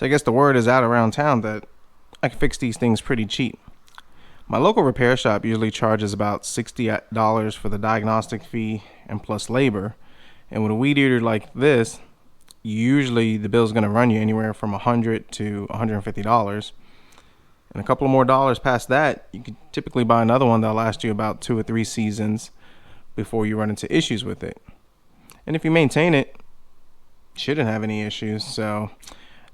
So I guess the word is out around town that I can fix these things pretty cheap. My local repair shop usually charges about $60 for the diagnostic fee and plus labor. And with a weed eater like this, usually the bill's going to run you anywhere from $100 to $150. And a couple of more dollars past that, you could typically buy another one that'll last you about 2 or 3 seasons before you run into issues with it. And if you maintain it, you shouldn't have any issues. So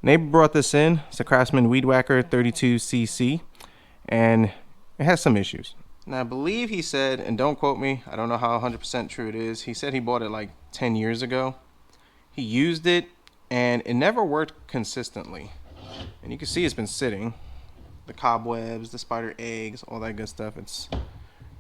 neighbor brought this in. It's a Craftsman Weed Whacker 32cc, and it has some issues. Now I believe he said, and don't quote me, I don't know how 100% true it is, he said he bought it like 10 years ago. He used it and it never worked consistently. And you can see it's been sitting. The cobwebs, the spider eggs, all that good stuff. It's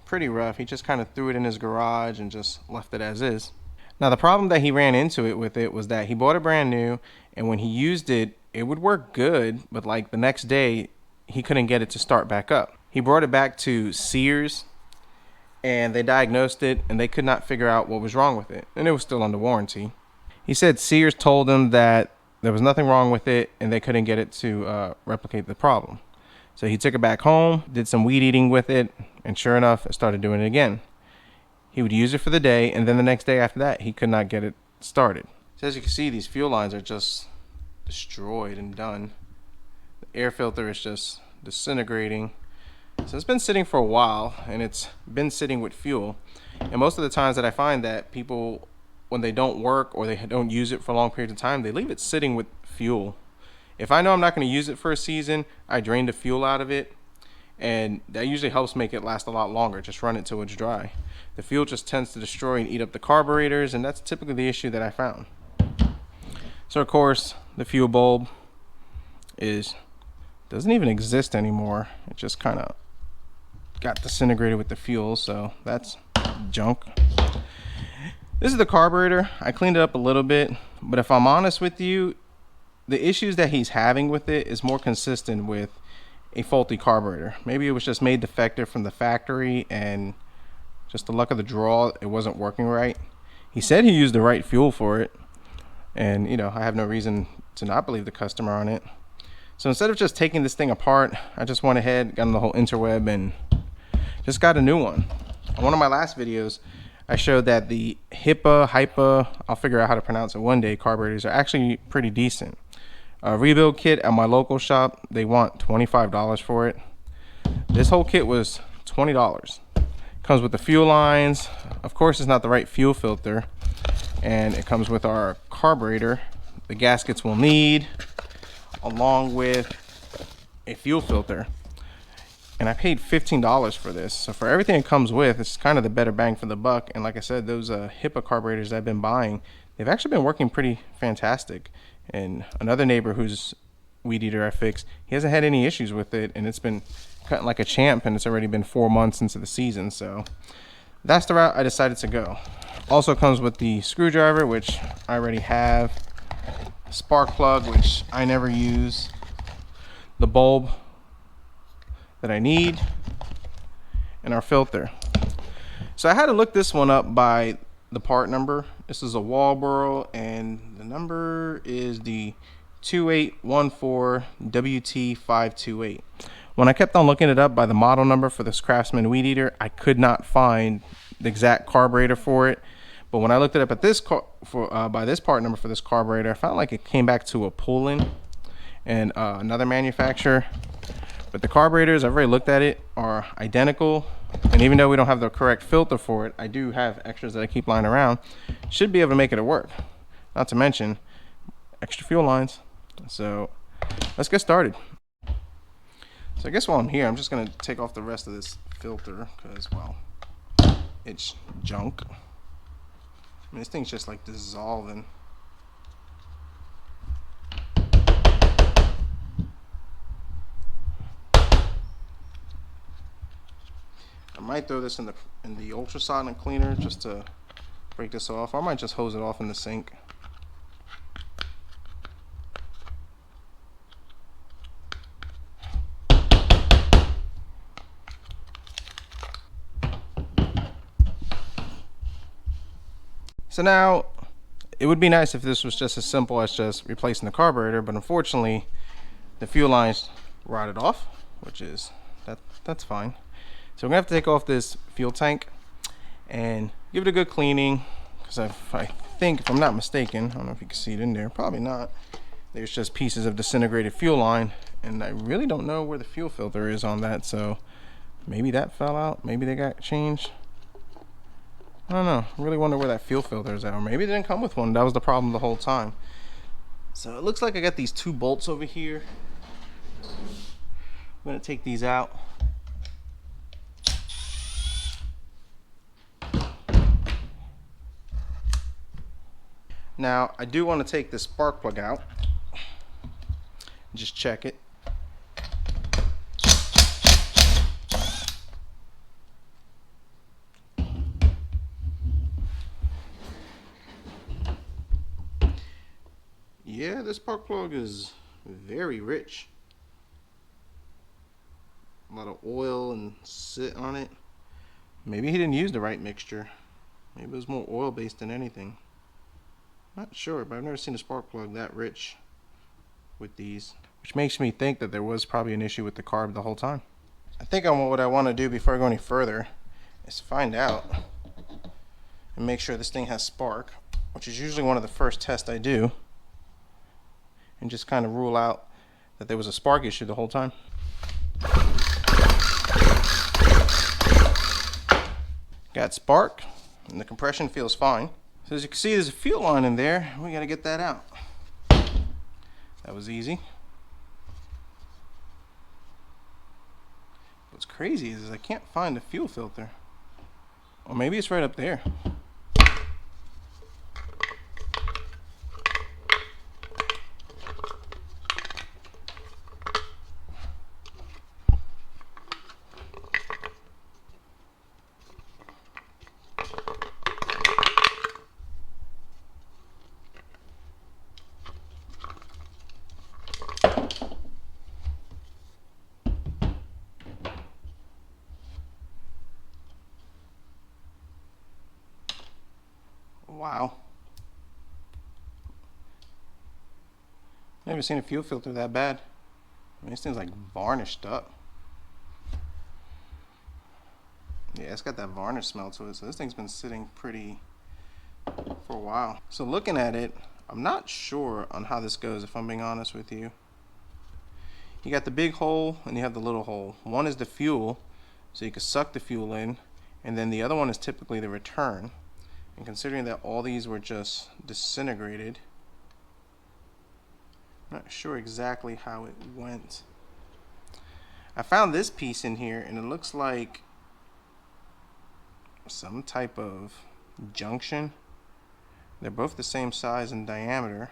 pretty rough. He just kind of threw it in his garage and just left it as is. Now the problem that he ran into it with it was that he bought it brand new, and when he used it, it would work good, but like the next day he couldn't get it to start back up. He brought it back to Sears and they diagnosed it and they could not figure out what was wrong with it, and it was still under warranty. He said Sears told him that there was nothing wrong with it and they couldn't get it to replicate the problem. So he took it back home, did some weed eating with it, and sure enough, it started doing it again. He would use it for the day, and then the next day after that, he could not get it started. So as you can see, these fuel lines are just destroyed and done. The air filter is just disintegrating. So it's been sitting for a while, and it's been sitting with fuel. And most of the times that I find that people, when they don't work or they don't use it for a long period of time, they leave it sitting with fuel. If I know I'm not going to use it for a season, I drain the fuel out of it, and that usually helps make it last a lot longer. Just run it till it's dry. The fuel just tends to destroy and eat up the carburetors, and that's typically the issue that I found. So of course, the fuel bulb doesn't even exist anymore. It just kind of got disintegrated with the fuel, so that's junk. This is the carburetor. I cleaned it up a little bit, but if I'm honest with you, the issues that he's having with it is more consistent with a faulty carburetor. Maybe it was just made defective from the factory, and just the luck of the draw, it wasn't working right. He said he used the right fuel for it, and you know, I have no reason to not believe the customer on it. So instead of just taking this thing apart, I just went ahead, got on the whole interweb, and just got a new one. On one of my last videos, I showed that the HIPAA, I'll figure out how to pronounce it one day, carburetors are actually pretty decent. A rebuild kit at my local shop, they want $25 for it. This whole kit was $20. Comes with the fuel lines. Of course, it's not the right fuel filter, and it comes with our carburetor, the gaskets we'll need, along with a fuel filter. And I paid $15 for this. So for everything it comes with, it's kind of the better bang for the buck. And like I said, those HIPAA carburetors I've been buying, they've actually been working pretty fantastic. And another neighbor whose weed eater I fixed, he hasn't had any issues with it, and it's been cutting like a champ, and it's already been 4 months into the season. So that's the route I decided to go. Also comes with the screwdriver, which I already have, spark plug, which I never use, the bulb that I need, and our filter. So I had to look this one up by the part number. This is a Walboro, and the number is the 2814WT528. When I kept on looking it up by the model number for this Craftsman weed eater, I could not find the exact carburetor for it. But when I looked it up at this by this part number for this carburetor, I found like it came back to a pull-in and another manufacturer. But the carburetors, I've already looked at it, are identical. And even though we don't have the correct filter for it, I do have extras that I keep lying around. Should be able to make it work. Not to mention extra fuel lines. So let's get started. So I guess while I'm here, I'm just going to take off the rest of this filter because, well, it's junk. I mean, this thing's just like dissolving. I might throw this in the ultrasonic cleaner just to break this off. I might just hose it off in the sink. So now, it would be nice if this was just as simple as just replacing the carburetor, but unfortunately, The fuel line's rotted off, which is that's fine. So we're gonna have to take off this fuel tank and give it a good cleaning, because I think, if I'm not mistaken, I don't know if you can see it in there, probably not, there's just pieces of disintegrated fuel line, and I really don't know where the fuel filter is on that, so maybe that fell out, maybe they got changed. I don't know. I really wonder where that fuel filter is at, or maybe it didn't come with one. That was the problem the whole time. So it looks like I got these 2 bolts over here. I'm gonna take these out. Now, I do want to take this spark plug out. Just check it. Yeah, this spark plug is very rich. A lot of oil and soot on it. Maybe he didn't use the right mixture. Maybe it was more oil based than anything. Not sure, but I've never seen a spark plug that rich with these, which makes me think that there was probably an issue with the carb the whole time. I think what I want to do before I go any further is find out and make sure this thing has spark, which is usually one of the first tests I do, and just kind of rule out that there was a spark issue the whole time. Got spark, and the compression feels fine. So as you can see, there's a fuel line in there. We got to get that out. That was easy. What's crazy is I can't find the fuel filter. Or maybe it's right up there. Wow. Never seen a fuel filter that bad. I mean, this thing's like varnished up. Yeah, it's got that varnish smell to it, so this thing's been sitting pretty for a while. So looking at it, I'm not sure on how this goes, if I'm being honest with you. You got the big hole and you have the little hole. One is the fuel, so you can suck the fuel in, and then the other one is typically the return. And considering that all these were just disintegrated, I'm not sure exactly how it went. I found this piece in here, and it looks like some type of junction. They're both the same size and diameter.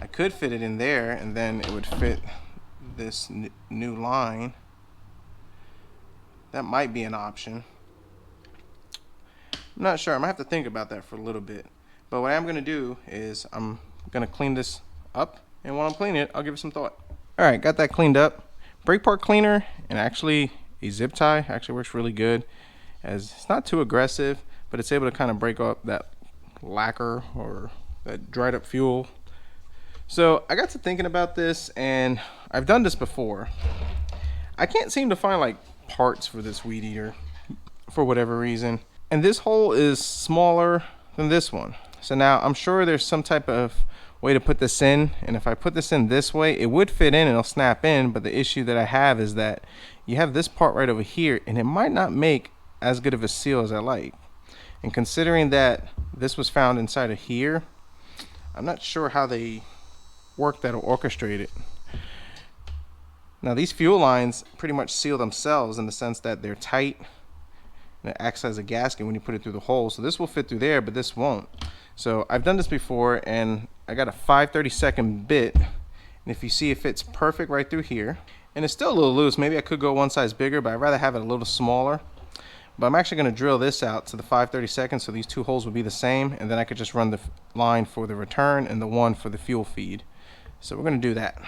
I could fit it in there, and then it would fit this new line. That might be an option. I'm not sure. I might have to think about that for a little bit. But what I'm going to do is I'm going to clean this up, and while I'm cleaning it, I'll give it some thought. Alright, got that cleaned up. Brake part cleaner and actually a zip tie actually works really good, as it's not too aggressive, but it's able to kind of break up that lacquer or that dried up fuel. So I got to thinking about this, and I've done this before. I can't seem to find like parts for this weed eater for whatever reason. And this hole is smaller than this one. So now I'm sure there's some type of way to put this in, and if I put this in this way, it would fit in and it'll snap in, but the issue that I have is that you have this part right over here, and it might not make as good of a seal as I like. And considering that this was found inside of here, I'm not sure how they work that'll orchestrate it. Now these fuel lines pretty much seal themselves in the sense that they're tight, and it acts as a gasket when you put it through the hole. So this will fit through there, but this won't. So I've done this before, and I got a 5/32 bit, and if you see, it fits perfect right through here. And it's still a little loose. Maybe I could go one size bigger, but I'd rather have it a little smaller. But I'm actually going to drill this out to the 5/32, so these two holes will be the same, and then I could just run the line for the return and the one for the fuel feed. So we're going to do that.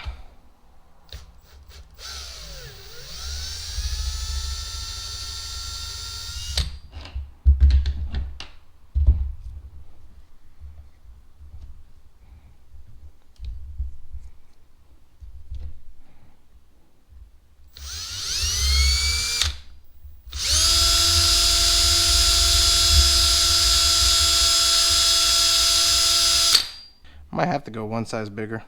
Might have to go one size bigger.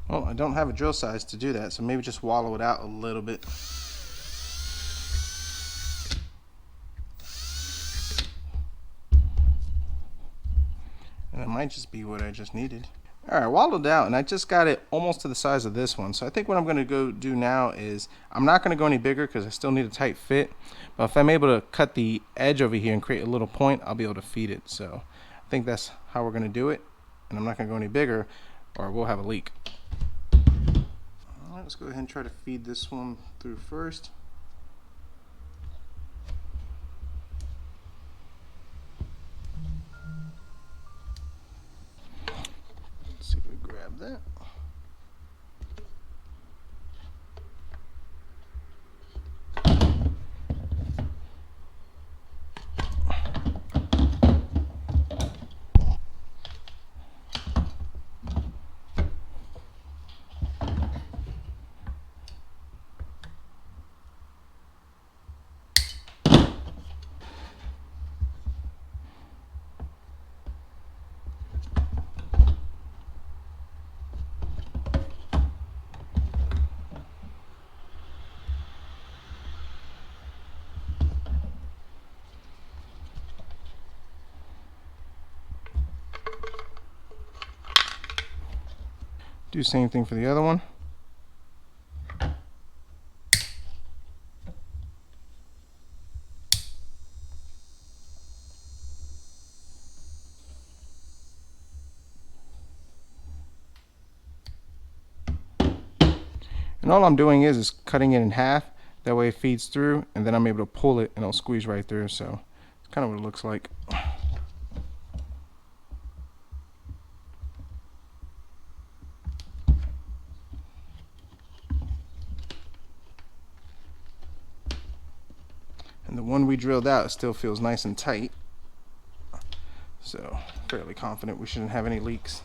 Well, I don't have a drill size to do that, so maybe just wallow it out a little bit. And it might just be what I just needed. Alright, wallowed out, and I just got it almost to the size of this one. So I think what I'm going to go do now is, I'm not going to go any bigger because I still need a tight fit. But if I'm able to cut the edge over here and create a little point, I'll be able to feed it. So I think that's how we're going to do it. And I'm not going to go any bigger or we'll have a leak. Alright, let's go ahead and try to feed this one through first. Let's see if we grab that. Do the same thing for the other one. And all I'm doing is cutting it in half. That way it feeds through, and then I'm able to pull it and it'll squeeze right through. So it's kind of what it looks like. And the one we drilled out still feels nice and tight. So fairly confident we shouldn't have any leaks.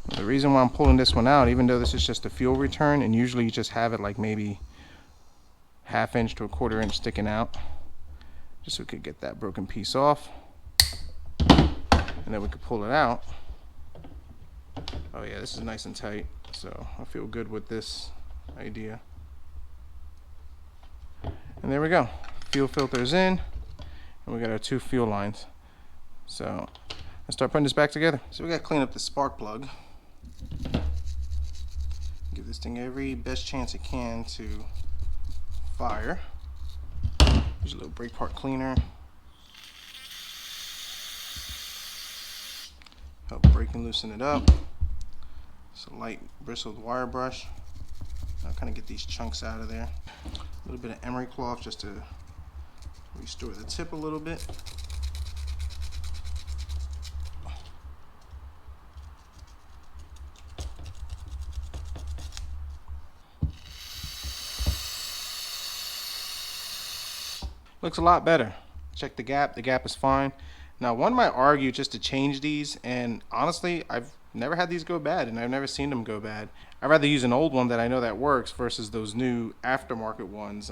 The reason why I'm pulling this one out, even though this is just a fuel return, and usually you just have it like maybe ½ inch to ¼ inch sticking out, just so we could get that broken piece off, and then we could pull it out. Oh yeah, this is nice and tight, so I feel good with this idea. And there we go. Fuel filters in, and we got our 2 fuel lines. So let's start putting this back together. So we got to clean up the spark plug. Give this thing every best chance it can to fire. Use a little brake part cleaner. Help break and loosen it up. Just a light bristled wire brush. I'll kind of get these chunks out of there. A little bit of emery cloth just to restore the tip a little bit. Looks a lot better. Check the gap is fine. Now one might argue just to change these, and honestly I've never had these go bad, and I've never seen them go bad. I'd rather use an old one that I know that works versus those new aftermarket ones.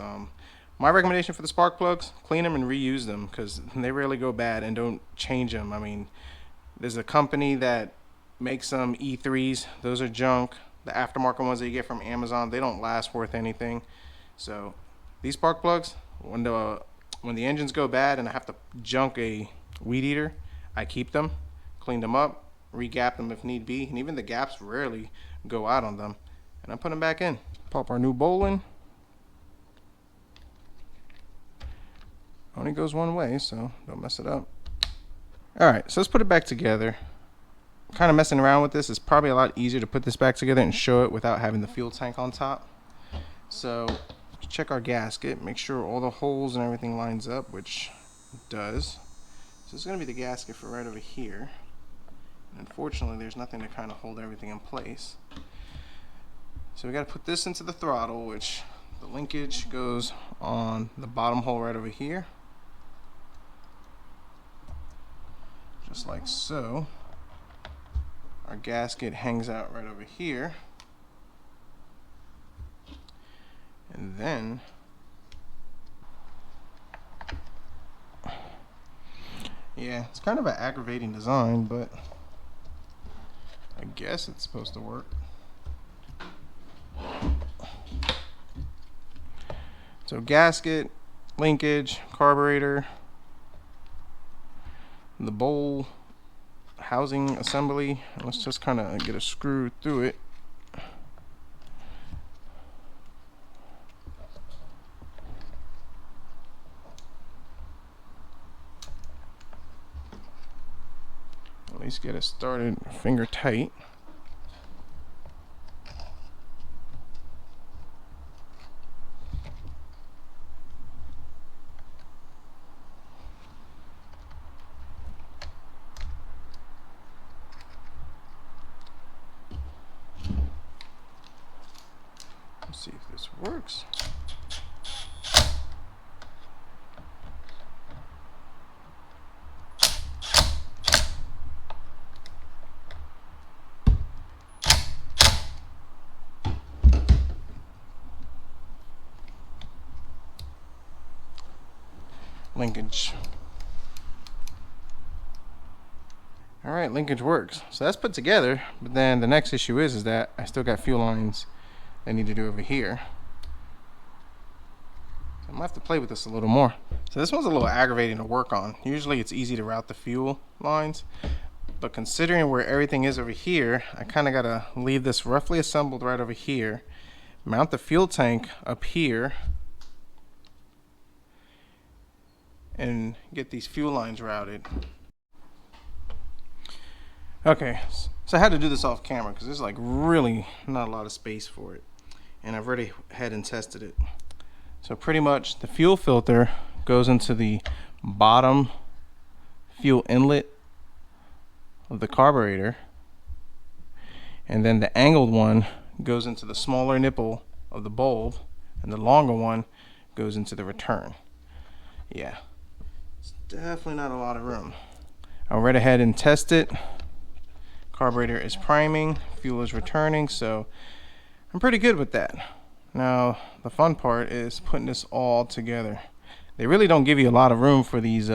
My recommendation for the spark plugs, clean them and reuse them, because they rarely go bad, and don't change them. I mean, there's a company that makes some E3s, those are junk. The aftermarket ones that you get from Amazon, they don't last worth anything. So these spark plugs, when the engines go bad and I have to junk a weed eater, I keep them, clean them up, re-gap them if need be, and even the gaps rarely go out on them, and I put them back in. Pop our new bowl in. Only goes one way, so don't mess it up. Alright, so let's put it back together. Kind of messing around with this. It's probably a lot easier to put this back together and show it without having the fuel tank on top. So check our gasket, make sure all the holes and everything lines up, which it does. So this is going to be the gasket for right over here. And unfortunately there's nothing to kind of hold everything in place. So we got to put this into the throttle, which the linkage goes on the bottom hole right over here. just like so. Our gasket hangs out right over here. And then yeah, it's kind of an aggravating design, but I guess it's supposed to work. So gasket, linkage, carburetor, the bowl housing assembly. Let's just kind of get a screw through it. At least get it started finger tight. Let's see if this works. Linkage. All right, linkage works. So that's put together, but then the next issue is that I still got fuel lines I need to do over here. So I'm gonna have to play with this a little more. So this one's a little aggravating to work on. Usually it's easy to route the fuel lines, but considering where everything is over here, I kind of gotta leave this roughly assembled right over here, mount the fuel tank up here, and get these fuel lines routed. Okay, so I had to do this off camera because there's like really not a lot of space for it, and I've already had and tested it. So pretty much the fuel filter goes into the bottom fuel inlet of the carburetor, and then the angled one goes into the smaller nipple of the bulb, and the longer one goes into the return. Yeah, it's definitely not a lot of room. I went ahead and tested. Carburetor is priming, fuel is returning, so I'm pretty good with that. Now the fun part is putting this all together. They really don't give you a lot of room for these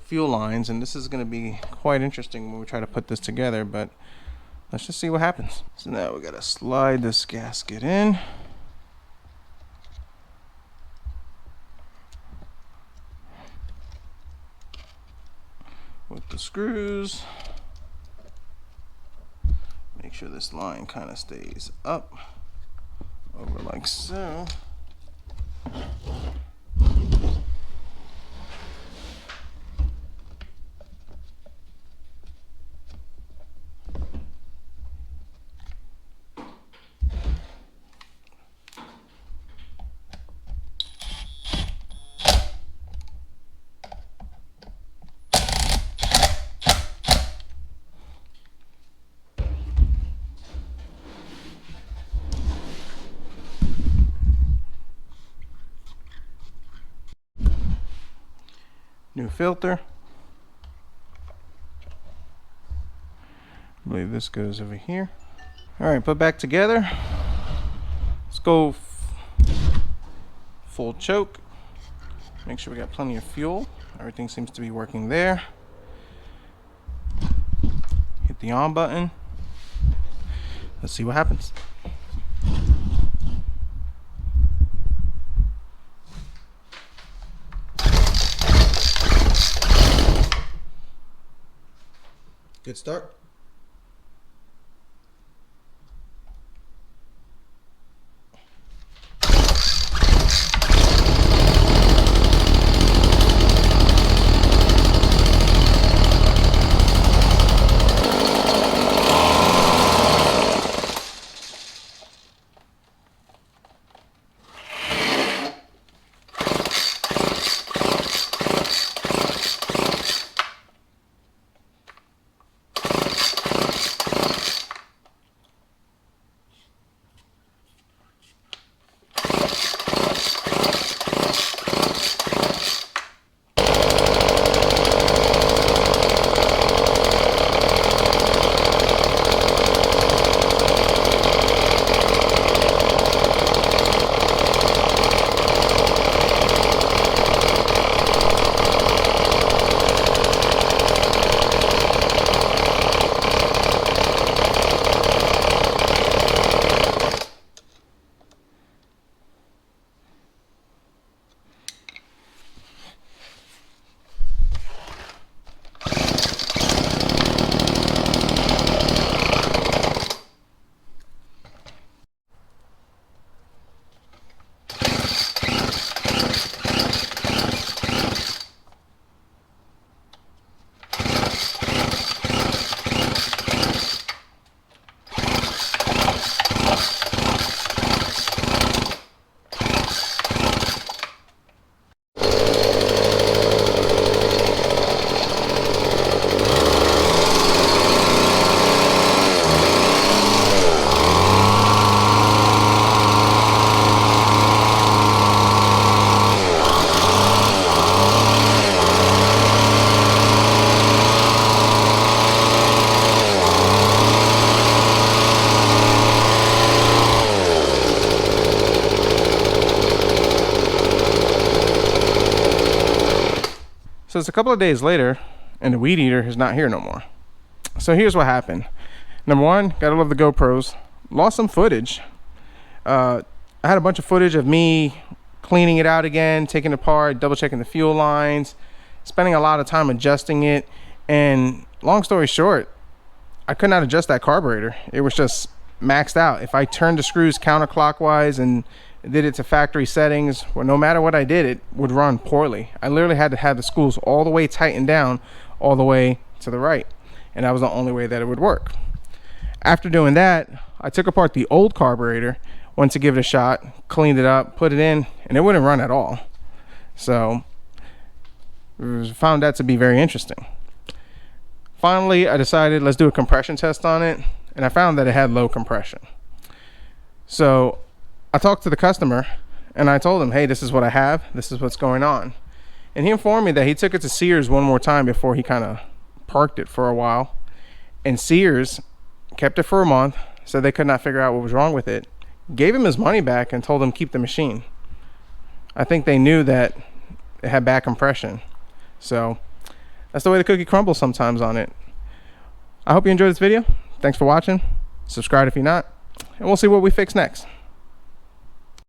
fuel lines, and this is going to be quite interesting when we try to put this together, but let's just see what happens. So now we got to slide this gasket in. With the screws. Make sure this line kind of stays up over like so. New filter. I believe this goes over here. All right, put back together. Let's go full choke. Make sure we got plenty of fuel. Everything seems to be working there. Hit the on button. Let's see what happens. Good start. So it's a couple of days later, and the weed eater is not here no more. So here's what happened. Number one, gotta love the GoPros. Lost some footage. I had a bunch of footage of me cleaning it out again, taking it apart, double checking the fuel lines, spending a lot of time adjusting it. And long story short, I could not adjust that carburetor. It was just maxed out. If I turned the screws counterclockwise and did it to factory settings, well, no matter what I did, it would run poorly. I literally had to have the screws all the way tightened down all the way to the right, and that was the only way that it would work. After doing that, I took apart the old carburetor, went to give it a shot, cleaned it up, put it in, and it wouldn't run at all. So found that to be very interesting. Finally, I decided let's do a compression test on it, and I found that it had low compression. So I talked to the customer and I told him, hey, this is what I have, this is what's going on. And he informed me that he took it to Sears one more time before he kind of parked it for a while. And Sears kept it for a month, said they could not figure out what was wrong with it, gave him his money back and told him keep the machine. I think they knew that it had bad compression. So that's the way the cookie crumbles sometimes on it. I hope you enjoyed this video. Thanks for watching. Subscribe if you're not, and we'll see what we fix next.